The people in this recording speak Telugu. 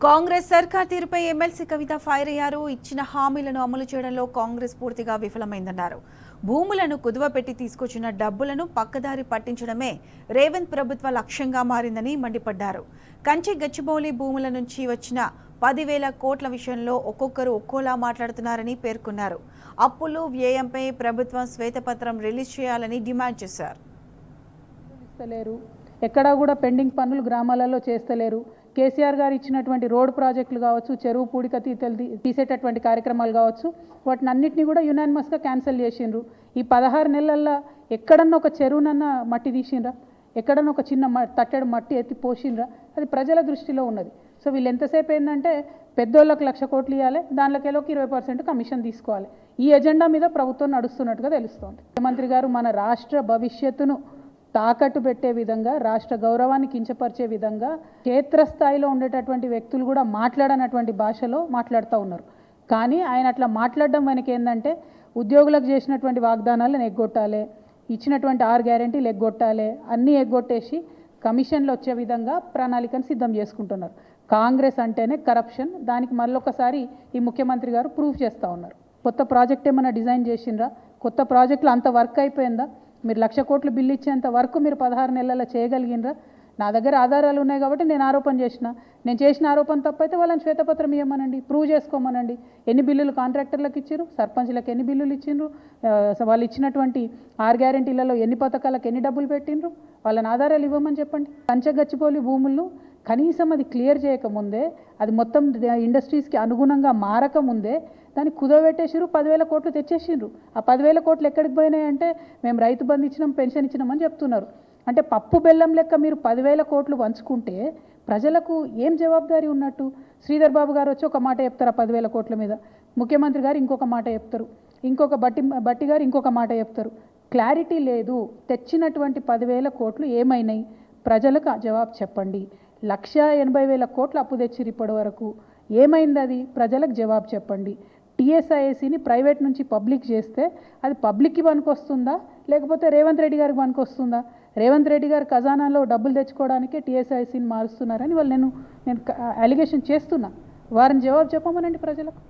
కాంగ్రెస్ సర్కార్ తీరుపై ఎమ్మెల్సీ కవిత ఫైర్ అయ్యారు. ఇచ్చిన హామీలను అమలు చేయడంలో కాంగ్రెస్ పూర్తిగా విఫలమైందన్నారు. భూములను కుదువపెట్టి తీసుకొచ్చిన డబ్బులను పక్కదారి పట్టించడమే రేవంత్ ప్రభుత్వ లక్ష్యంగా మారిందని మండిపడ్డారు. కంచి గచ్చిబౌలి భూముల నుంచి వచ్చిన 10,000 కోట్ల విషయంలో ఒక్కొక్కరు ఒక్కోలా మాట్లాడుతున్నారని పేర్కొన్నారు. అప్పులు వ్యయంపై ప్రభుత్వం శ్వేతపత్రం రిలీజ్ చేయాలని డిమాండ్ చేశారు. ఎక్కడా కూడా పెండింగ్ పనులు గ్రామాలలో చేస్తలేరు. కేసీఆర్ గారు ఇచ్చినటువంటి రోడ్ ప్రాజెక్టులు కావచ్చు, చెరువు పూడిక తీసేటటువంటి కార్యక్రమాలు కావచ్చు, వాటిని అన్నింటినీ కూడా యునానిమస్గా క్యాన్సిల్ చేసిండ్రు. ఈ 16 నెలల్లో ఎక్కడన్నా ఒక చెరువునన్నా మట్టి తీసిండ్రా? ఎక్కడన్నా ఒక చిన్న తట్టెడు మట్టి ఎత్తి పోసిండ్రా? అది ప్రజల దృష్టిలో ఉన్నది. సో వీళ్ళు ఎంతసేపు ఏంటంటే పెద్దోళ్ళకి 1,00,000 కోట్లు ఇవ్వాలి, దాంట్లోకి 20% కమిషన్ తీసుకోవాలి. ఈ ఎజెండా మీద ప్రభుత్వం నడుస్తున్నట్టుగా తెలుస్తోంది. ముఖ్యమంత్రి గారు మన రాష్ట్ర భవిష్యత్తును తాకట్టు పెట్టే విధంగా, రాష్ట్ర గౌరవాన్ని కించపరిచే విధంగా క్షేత్రస్థాయిలో ఉండేటటువంటి వ్యక్తులు కూడా మాట్లాడనటువంటి భాషలో మాట్లాడుతూ ఉన్నారు. కానీ ఆయన అట్లా మాట్లాడడం వెనక ఏంటంటే ఉద్యోగులకు చేసినటువంటి వాగ్దానాలను ఎగ్గొట్టాలి, ఇచ్చినటువంటి 6 గ్యారెంటీలు ఎగ్గొట్టాలి, అన్నీ ఎగ్గొట్టేసి కమిషన్లు వచ్చే విధంగా ప్రణాళికను సిద్ధం చేసుకుంటున్నారు. కాంగ్రెస్ అంటేనే కరప్షన్. దానికి మళ్ళొకసారి ఈ ముఖ్యమంత్రి గారు ప్రూఫ్ చేస్తూ ఉన్నారు. కొత్త ప్రాజెక్ట్ ఏమైనా డిజైన్ చేసిండ్రా? కొత్త ప్రాజెక్టులు అంత వర్క్ అయిపోయిందా? మీరు 1,00,000 కోట్లు బిల్లు ఇచ్చేంత వరకు మీరు 16 నెలల్లో చేయగలిగినరా? నా దగ్గర ఆధారాలు ఉన్నాయి కాబట్టి నేను ఆరోపణ చేసిన. నేను చేసిన ఆరోపణ తప్పైతే వాళ్ళని శ్వేతపత్రం ఇవ్వమనండి, ప్రూవ్ చేసుకోమనండి. ఎన్ని బిల్లులు కాంట్రాక్టర్లకు ఇచ్చారు, సర్పంచ్లకు ఎన్ని బిల్లులు ఇచ్చిండ్రు, వాళ్ళు ఇచ్చినటువంటి 6 గ్యారెంటీలలో ఎన్ని పథకాలకు ఎన్ని డబ్బులు పెట్టిండ్రు, వాళ్ళని ఆధారాలు ఇవ్వమని చెప్పండి. కంచగచ్చిపోలి భూములను కనీసం అది క్లియర్ చేయకముందే, అది మొత్తం ఇండస్ట్రీస్కి అనుగుణంగా మారకముందే దాన్ని కుదవబెట్టేసిరు. 10,000 కోట్లు తెచ్చేసిండ్రు. ఆ 10,000 కోట్లు ఎక్కడికి పోయినాయి అంటే మేము రైతు బంధు ఇచ్చినాం, పెన్షన్ ఇచ్చినామని చెప్తున్నారు. అంటే పప్పు బెల్లం లెక్క మీరు 10,000 కోట్లు పంచుకుంటే ప్రజలకు ఏం జవాబుదారీ ఉన్నట్టు? శ్రీధర్ బాబు గారు వచ్చి ఒక మాట చెప్తారు ఆ 10,000 కోట్ల మీద, ముఖ్యమంత్రి గారు ఇంకొక మాట చెప్తారు, ఇంకొక బట్టి గారు ఇంకొక మాట చెప్తారు. క్లారిటీ లేదు. తెచ్చినటువంటి 10,000 కోట్లు ఏమైనాయి? ప్రజలకు జవాబు చెప్పండి. 1,80,000 కోట్లు అప్పు తెచ్చిరు ఇప్పటి వరకు. ఏమైంది? అది ప్రజలకు జవాబు చెప్పండి. టీఎస్ఐఏసీని ప్రైవేట్ నుంచి పబ్లిక్ చేస్తే అది పబ్లిక్కి పనికొస్తుందా, లేకపోతే రేవంత్ రెడ్డి గారికి పనికొస్తుందా? రేవంత్ రెడ్డి గారు ఖజానాలో డబ్బులు తెచ్చుకోవడానికే టీఎస్ఐఏసీని మారుస్తున్నారని వాళ్ళు నేను అలిగేషన్ చేస్తున్నా. వారిని జవాబు చెప్పమనండి ప్రజలకు.